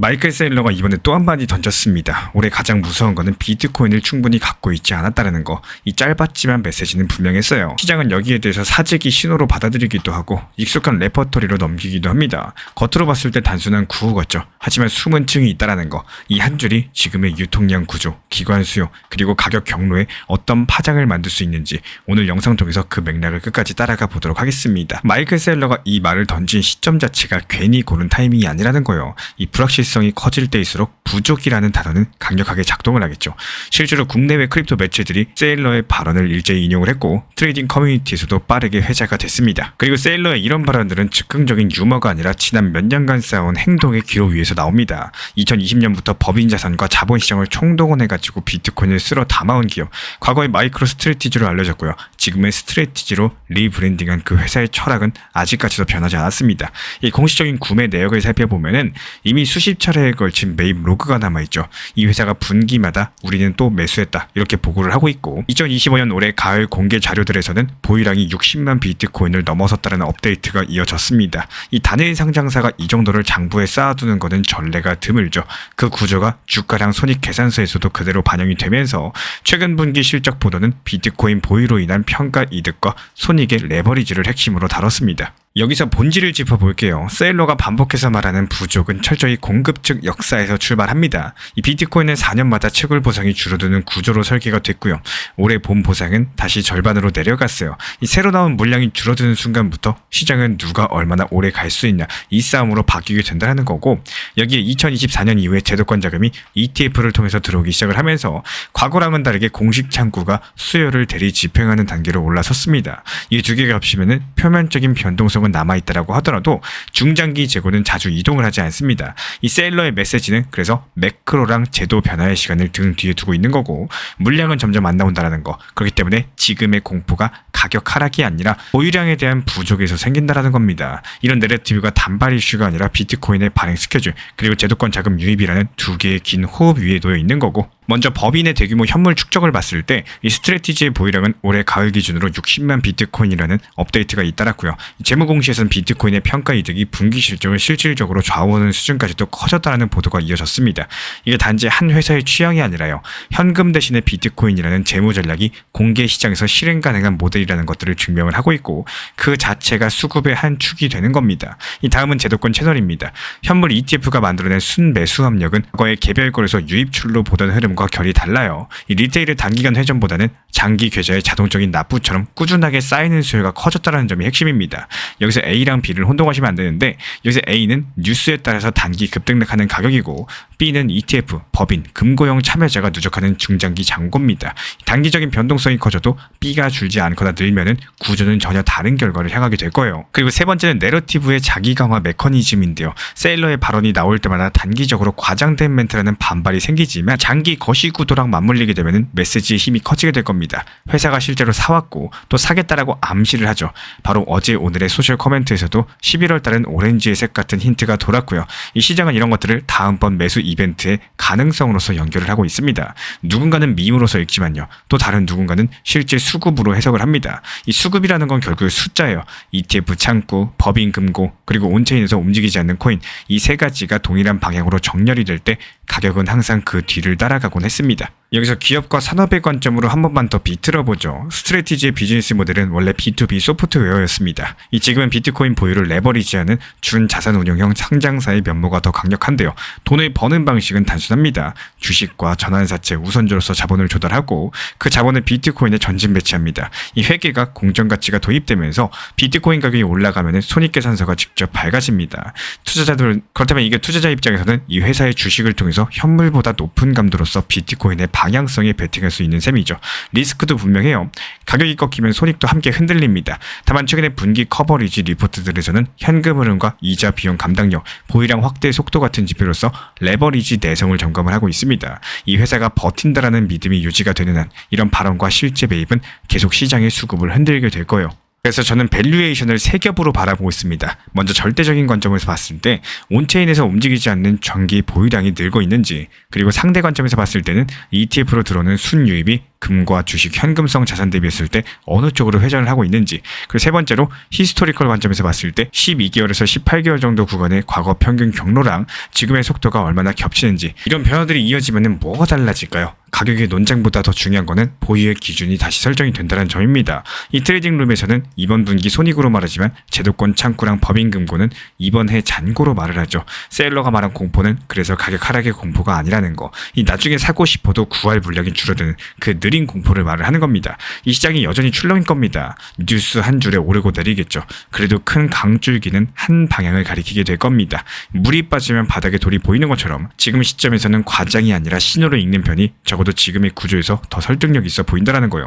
마이클 세일러가 이번에 또 한 마디 던졌습니다. 올해 가장 무서운 거는 비트코인을 충분히 갖고 있지 않았다는 거. 이 짧았지만 메시지는 분명했어요. 시장은 여기에 대해서 사재기 신호로 받아들이기도 하고 익숙한 레퍼토리로 넘기기도 합니다. 겉으로 봤을 때 단순한 구호 같죠. 하지만 숨은 층이 있다는 거. 이 한 줄이 지금의 유통량 구조, 기관 수요, 그리고 가격 경로에 어떤 파장을 만들 수 있는지 오늘 영상 통해서 그 맥락을 끝까지 따라가 보도록 하겠습니다. 마이클 세일러가 이 말을 던진 시점 자체가 괜히 고른 타이밍이 아니라는 거예요. 이 불확실성이 커질 때일수록 부족이라는 단어는 강력하게 작동을 하겠죠. 실제로 국내외 크립토 매체들이 세일러의 발언을 일제히 인용을 했고 트레이딩 커뮤니티에서도 빠르게 회자가 됐습니다. 그리고 세일러의 이런 발언들은 즉흥적인 유머가 아니라 지난 몇 년간 쌓아온 행동의 기록 위에서 나옵니다. 2020년부터 법인 자산과 자본시장을 총동원해가지고 비트코인을 쓸어 담아온 기업, 과거의 마이크로 스트래티지로 알려졌고요. 지금의 스트래티지로 리브랜딩한 그 회사의 철학은 아직까지도 변하지 않았습니다. 이 공식적인 구매 내역을 살펴보면은 이미 수십 차례에 걸친 매입 로그가 남아있죠. 이 회사가 분기마다 우리는 또 매수했다 이렇게 보고를 하고 있고 2025년 올해 가을 공개 자료들에서는 보유량이 60만 비트코인을 넘어섰다는 업데이트가 이어졌습니다. 이 단일 상장사가 이 정도를 장부에 쌓아두는 것은 전례가 드물죠. 그 구조가 주가량 손익 계산서에서도 그대로 반영이 되면서 최근 분기 실적 보도는 비트코인 보유로 인한 평가 이득과 손익의 레버리지를 핵심으로 다뤘습니다. 여기서 본질을 짚어볼게요. 세일러가 반복해서 말하는 부족은 철저히 공급 측 역사에서 출발합니다. 이 비트코인은 4년마다 채굴 보상이 줄어드는 구조로 설계가 됐고요. 올해 본 보상은 다시 절반으로 내려갔어요. 이 새로 나온 물량이 줄어드는 순간부터 시장은 누가 얼마나 오래 갈 수 있냐 이 싸움으로 바뀌게 된다는 거고 여기에 2024년 이후에 제도권 자금이 ETF를 통해서 들어오기 시작을 하면서 과거랑은 다르게 공식 창구가 수요를 대리 집행하는 단계로 올라섰습니다. 이 두 개가 합치면 표면적인 변동성 은 남아있다라고 하더라도 중장기 재고는 자주 이동을 하지 않습니다. 이 세일러의 메시지는 그래서 매크로랑 제도 변화의 시간을 등 뒤에 두고 있는 거고 물량은 점점 안 나온다는 거. 그렇기 때문에 지금의 공포가 가격 하락이 아니라 보유량에 대한 부족에서 생긴다는 겁니다. 이런 내러티브가 단발 이슈가 아니라 비트코인의 발행 스케줄 그리고 제도권 자금 유입이라는 두 개의 긴 호흡 위에 놓여 있는 거고 먼저 법인의 대규모 현물 축적을 봤을 때 이 스트래티지의 보유량은 올해 가을 기준으로 60만 비트코인이라는 업데이트가 잇따랐고요. 재무공시에서는 비트코인의 평가 이득이 분기 실적을 실질적으로 좌우하는 수준까지도 커졌다는 보도가 이어졌습니다. 이게 단지 한 회사의 취향이 아니라요. 현금 대신에 비트코인이라는 재무 전략이 공개 시장에서 실행 가능한 모델이라는 것들을 증명을 하고 있고 그 자체가 수급의 한 축이 되는 겁니다. 이 다음은 제도권 채널입니다. 현물 ETF가 만들어낸 순매수 압력은 과거의 개별 거래소 유입출로 보던 흐름과 결이 달라요. 이 리테일의 단기간 회전보다는 장기 계좌의 자동적인 납부처럼 꾸준하게 쌓이는 수요가 커졌다는 점이 핵심입니다. 여기서 A랑 B를 혼동하시면 안 되는데 여기서 A는 뉴스에 따라서 단기 급등락하는 가격이고 B는 ETF, 법인, 금고형 참여자가 누적하는 중장기 잔고입니다. 단기적인 변동성이 커져도 B가 줄지 않거나 늘면은 구조는 전혀 다른 결과를 향하게 될 거예요. 그리고 세 번째는 내러티브의 자기 강화 메커니즘인데요. 세일러의 발언이 나올 때마다 단기적으로 과장된 멘트라는 반발이 생기지만 장기 거시구도랑 맞물리게 되면 메시지의 힘이 커지게 될 겁니다. 회사가 실제로 사왔고 또 사겠다라고 암시를 하죠. 바로 어제 오늘의 소셜 커멘트에서도 11월 달은 오렌지의 색 같은 힌트가 돌았고요. 이 시장은 이런 것들을 다음번 매수 이벤트의 가능성으로서 연결을 하고 있습니다. 누군가는 밈으로서 읽지만요. 또 다른 누군가는 실제 수급으로 해석을 합니다. 이 수급이라는 건 결국 숫자예요. ETF 창구, 법인 금고, 그리고 온체인에서 움직이지 않는 코인 이 세 가지가 동일한 방향으로 정렬이 될 때 가격은 항상 그 뒤를 따라가곤 했습니다. 여기서 기업과 산업의 관점으로 한 번만 더 비틀어보죠. 스트래티지의 비즈니스 모델은 원래 B2B 소프트웨어였습니다. 이 지금은 비트코인 보유를 레버리지하는 준자산운용형 상장사의 면모가 더 강력한데요. 돈을 버는 방식은 단순합니다. 주식과 전환사채 우선주로서 자본을 조달하고 그 자본을 비트코인에 전진 배치합니다. 이 회계가 공정가치가 도입되면서 비트코인 가격이 올라가면 손익계산서가 직접 밝아집니다. 그렇다면 이게 투자자 입장에서는 이 회사의 주식을 통해서 현물보다 높은 감도로서 비트코인의 방향성에 베팅할 수 있는 셈이죠. 리스크도 분명해요. 가격이 꺾이면 손익도 함께 흔들립니다. 다만 최근에 분기 커버리지 리포트들에서는 현금 흐름과 이자 비용 감당력, 보유량 확대 속도 같은 지표로서 레버리지 내성을 점검을 하고 있습니다. 이 회사가 버틴다라는 믿음이 유지가 되는 한 이런 발언과 실제 매입은 계속 시장의 수급을 흔들게 될 거예요. 그래서 저는 밸류에이션을 세 겹으로 바라보고 있습니다. 먼저 절대적인 관점에서 봤을 때 온체인에서 움직이지 않는 장기 보유량이 늘고 있는지, 그리고 상대 관점에서 봤을 때는 ETF로 들어오는 순유입이 금과 주식, 현금성 자산 대비했을 때 어느 쪽으로 회전을 하고 있는지, 그리고 세 번째로 히스토리컬 관점에서 봤을 때 12개월에서 18개월 정도 구간의 과거 평균 경로랑 지금의 속도가 얼마나 겹치는지, 이런 변화들이 이어지면 뭐가 달라질까요? 가격의 논쟁보다 더 중요한 거는 보유의 기준이 다시 설정이 된다는 점입니다. 이 트레이딩 룸에서는 이번 분기 손익으로 말하지만 제도권 창구랑 법인금고는 이번 해 잔고로 말을 하죠. 셀러가 말한 공포는 그래서 가격 하락의 공포가 아니라는 거, 이 나중에 사고 싶어도 구할 물량이 줄어드는 그 느린 공포를 말을 하는 겁니다. 이 시장이 여전히 출렁일 겁니다. 뉴스 한 줄에 오르고 내리겠죠. 그래도 큰 강줄기는 한 방향을 가리키게 될 겁니다. 물이 빠지면 바닥에 돌이 보이는 것처럼 지금 시점에서는 과장이 아니라 신호를 읽는 편이 적어도 지금의 구조에서 더 설득력 있어 보인다는 거예요.